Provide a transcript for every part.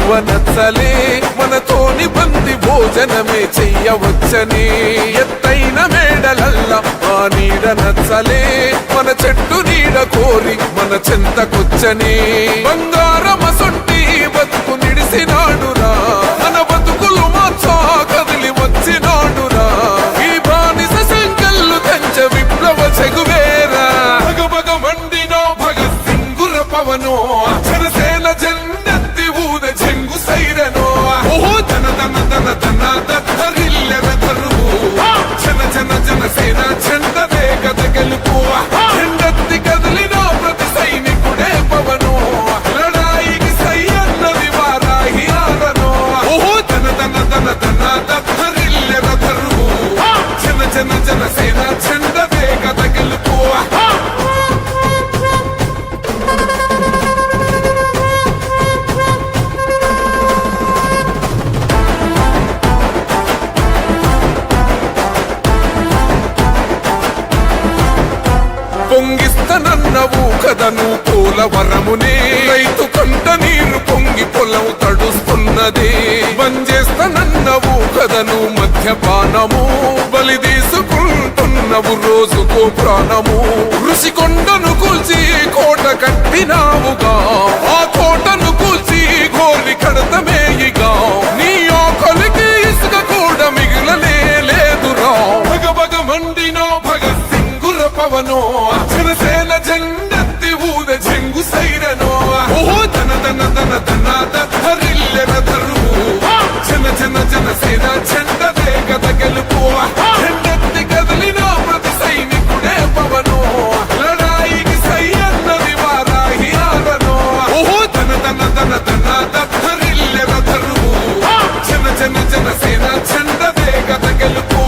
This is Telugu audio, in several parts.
విలువ నచ్చలే మనతోని బంది భోజనమే చెయ్యవచ్చని ఎత్తైన మేడలల్ల ఆ నీడ నచ్చలే మన చెట్టు నీడ కోరి మన చెంతకొచ్చని బంగారమసొంటి బతుకు నిడిసినాడురా మన బతుకులు మార్చా కదిలి వచ్చినాడురా ఈ బానిస సంకల్లు కంచె విప్లవ చెగువేరా భగభగ మండినో భగత్ సింగుర పవనో జనసేన జెండెత్తి ఊద చెంగు సైరనో ఓహో జన దన దన దన దత్తరిల్లెర తరువు జన జన జనసేన జెండదే గద గెలుపు జెండెత్తి కదిలినో ప్రతి సైనికుడే పవనో లడాయికి సై అన్నది వారాహి ఆరనో ఓహో జన దన దన దన దత్తరిల్లెర తరువు జన జన జనసేన జెండదే గద గెలుపు పొంగిస్తనన్నవు కదను పోలవరమునే రైతు కంట నీరు పొంగి పొలం తడుస్తున్నది బంజేస్తనన్నవు కదను మద్యపానము బలి తీసుకుంటున్నవు రోజుకో ప్రాణము ఋషికొండను కూల్చి కోట కట్టినావుగా ఆ కోటను కూల్చి గోలి కడతమేయిగా నీ ఆకలికి ఇసుక కూడా మిగిలనే లేదురా భగభగ మండినో భగత్ సింగుర పవనో జనసేన జెండెత్తి ఊద చెంగు సైరనో ఓహో దన దన దన దన దత్తరిల్లెర తరువు జన జన జనసేన జెండదే గద గెలుపు జెండెత్తి కదిలినో ప్రతి సైనికుడే పవనో లడాయికి సై అన్నది వారాహి ఆరనో ఓహో దన దన దన దన దత్తరిల్లెర తరువు జన జన జనసేన జెండదే గద గెలుపు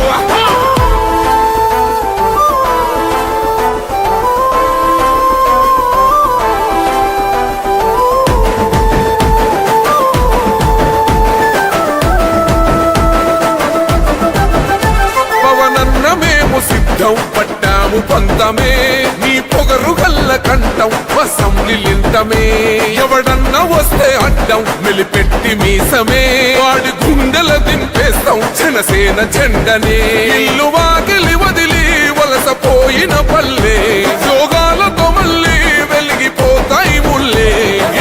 సిద్ధం పట్టాము పంతమే నీ పొగరు గల్ల కంఠం వసంలింతమే ఎవడన్నా వస్తే అడ్డం మెలిపెట్టి మీసమే వాడి గుండెల దింపేస్తాం జనసేన జెండనే ఇల్లు వాకిలి వదిలి వలసపోయిన పల్లె యోగాలతో మళ్ళీ వెలిగిపోతాయి ముల్లే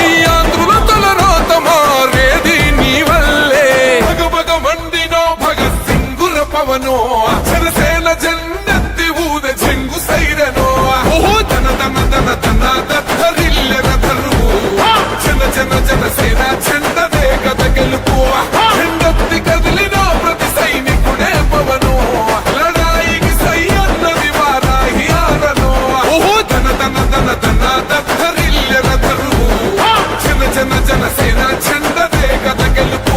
ఈ ఆంధ్రుల తలరాత మారేది నీ వల్లే భగభగ మండినో భగత్ సింగుర పవనో జనసేన జెండెత్తి ఊద చెంగు సైరనో ఓహో దన దన దన దన దత్తరిల్లెర తరువు జన జన జనసేన జెండదే గద గెలుపు జెండెత్తి కదిలినో ప్రతి సైనికుడే పవనో లడాయికి సై అన్నది వారాహి ఆరనో ఓహో దన దన దన దన దత్తరిల్లెర తరువు జన జన జనసేన జెండదే గద గెలుపు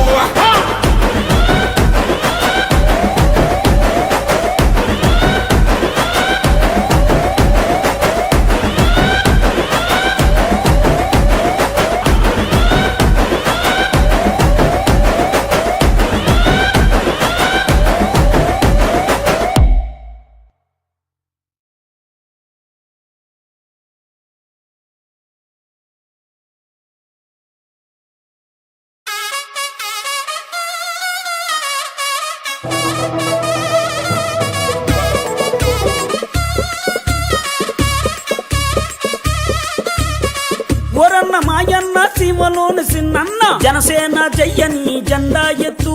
ఓరన్న మాయన్న సీమలోని సిన్నన్న జనసేన జయ్యని జెండా ఎత్తు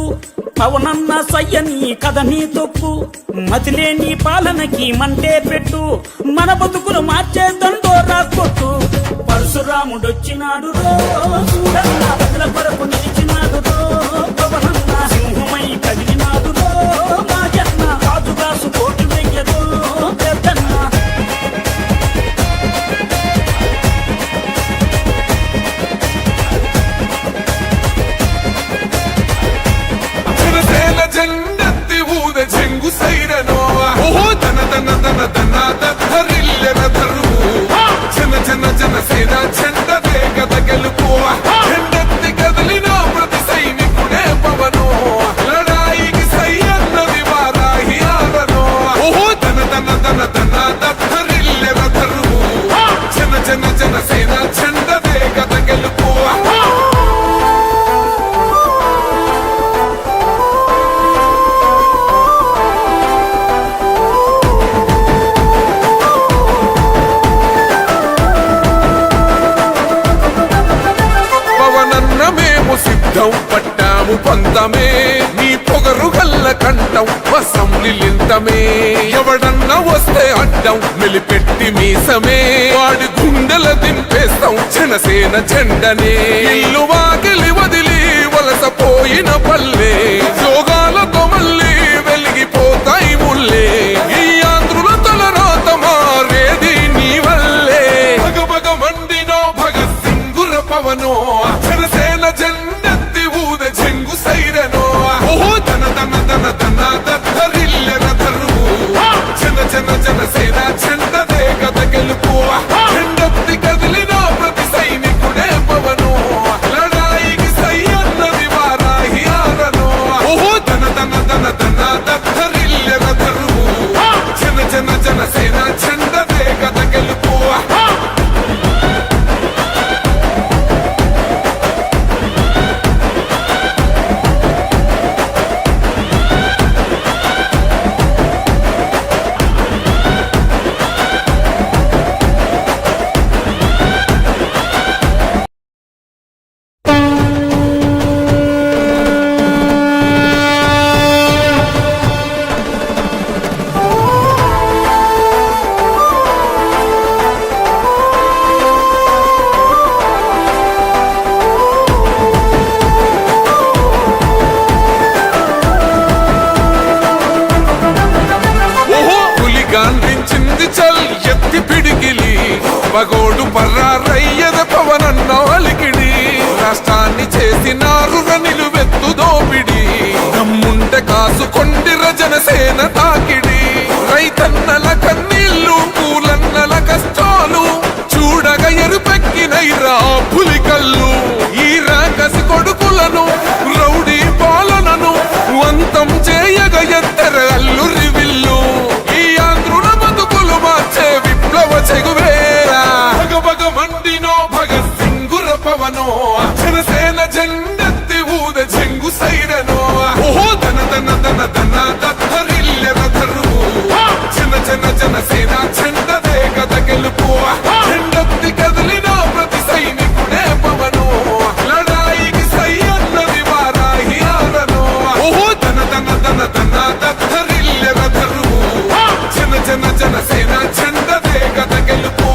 పవనన్న సయ్యని కథని తొక్కు మతిలేని పాలనకి మంటే పెట్టు మన బతుకులు మార్చే దండోరా కొట్టు పరశురాముడొచ్చినాడు రో చూడన్న ప్రజల కొరకు నిలిచినాడు రో పవనన్న సింహమై కదిలినాడు రో మాయన్న రాజుగాసు కోటి వెయ్యదు పెద్దన్న జెండెత్తి ఊద చెంగు సైరనో ఓహో దన దన దన దన దత్తరిల్లెర తరువు జన జన జనసేన జెండదే గద గెలుపు జెండెత్తి కదిలినో ప్రతి సైనికుడే పవనో లడాయికి సై అన్నది వారాహి ఆరనో ఓహో దన దన దన దన దత్తరిల్లెర తరువు జన జన జనసేన జెండదే గద గెలుపు యుద్ధం పట్టాము పంతమే నీ పొగరు గల్ల కంఠం వసంలింతమే ఎవడన్నా వస్తే అడ్డం మెలిపెట్టి మీసమే వాడి గుండెల దింపేస్తాం జనసేన జెండనే ఇల్లు వాకిలి వదిలి వలసపోయిన పల్లె యోగాలతో మళ్ళీ వెలిగిపోతాయి ముల్లే ఈ ఆంధ్రుల తలరాత మారేది నీ వల్లే భగ భగ మండినో భగత్ సింగుర పవనో జనసేన జెండెత్తి ఊద చెంగు సైరనో ఓహో ధన ధన ధన ధన దత్తరిల్లెన ధరువు జన జన జనసేన జెండదే గద గెలుపు జెండెత్తి కదిలిన ప్రతి సైనికుడే పవనో లడాయికి సై అన్నది వారాహి ఆరనో ఓహో ధన ధన ధన ధన దత్తరిల్లెన ధరువు జన జన జనసేన జెండదే గద గెలుపు గాంధించింది చల్ ఎత్తి పిడికిలి పగోడు పర్రారయ్యద పవనన్న అలికిడి రాష్ట్రాన్ని చేసినారు నిలువెత్తు దోపిడి దమ్ముంటే కాసుకొండిర జనసేన తాకిడి రైతన్నల కన్నీళ్లు పూలన్నల కష్టాలు చూడగా ఎరుపెక్కినైరా పులికల్లు ఈ రాకసి కొడుకులను రౌడీ పాలనను అంతం చేయగ ఎత్తర అల్లురి విల్లు చెగువేరా భగ భగ మండినో భగత్ సింగుర పవనో జనసేన జెండెత్తి ఊద చెంగు సైరనో ఓహో ధన ధన ధన ధన దత్తరిల్లెన ధరువు జన జన జనసేన జెండదే గద గెలుపు జెండెత్తి కదిలిన ప్రతి సైనికుడే పవనో లడాయికి సై అన్నది వారాహి ఆరనో ఓహో ధన ధన ధన ధన దత్తరిల్లెన ధరువు జన జన జనసేన జెండదే గద గెలుపు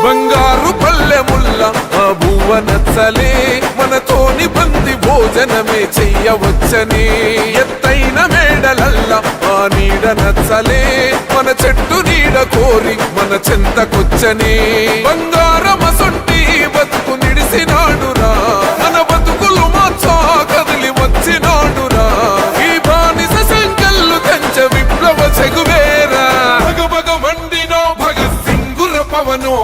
బంగారు పల్లెముల్ల ఆ భువ నచ్చలే మనతోని బంది భోజనమే చెయ్యవచ్చని ఎత్తైన మేడలల్ల ఆ నీడ నచ్చలే మన చెట్టు నీడ కోరి మన చెంతకొచ్చని బంగారమసొంటి బతుకు నిడిసినాడురా మన బతుకులు మార్చా కదిలి వచ్చినాడురా ఈ బానిస సంకల్లు కంచె విప్లవ చెగువేరా భగ భగ మండినో భగత్ సింగుర పవనో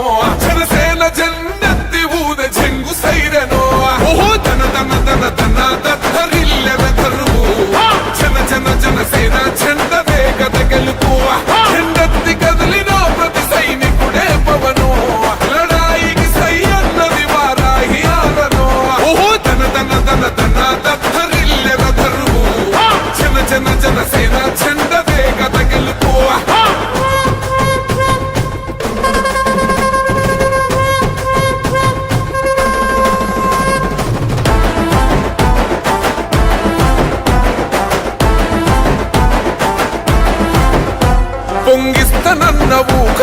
జనసేన జెండెత్తి ఊద చెంగు సైరనో ఓహో ధన ధన ధన ధన దత్తరిల్లెన ధరువు జన జన జనసేన జెండదే గద గెలుపు జెండెత్తి కదిలిన ప్రతి సైనికుడే పవనో లడాయికి సై అన్నది వారాహి ఆరనో ఓహో ధన ధన ధన ధన దత్తరిల్లెన ధరువు జన జన జనసేన జెండదే గద గెలుపు పొంగిస్తనన్నవు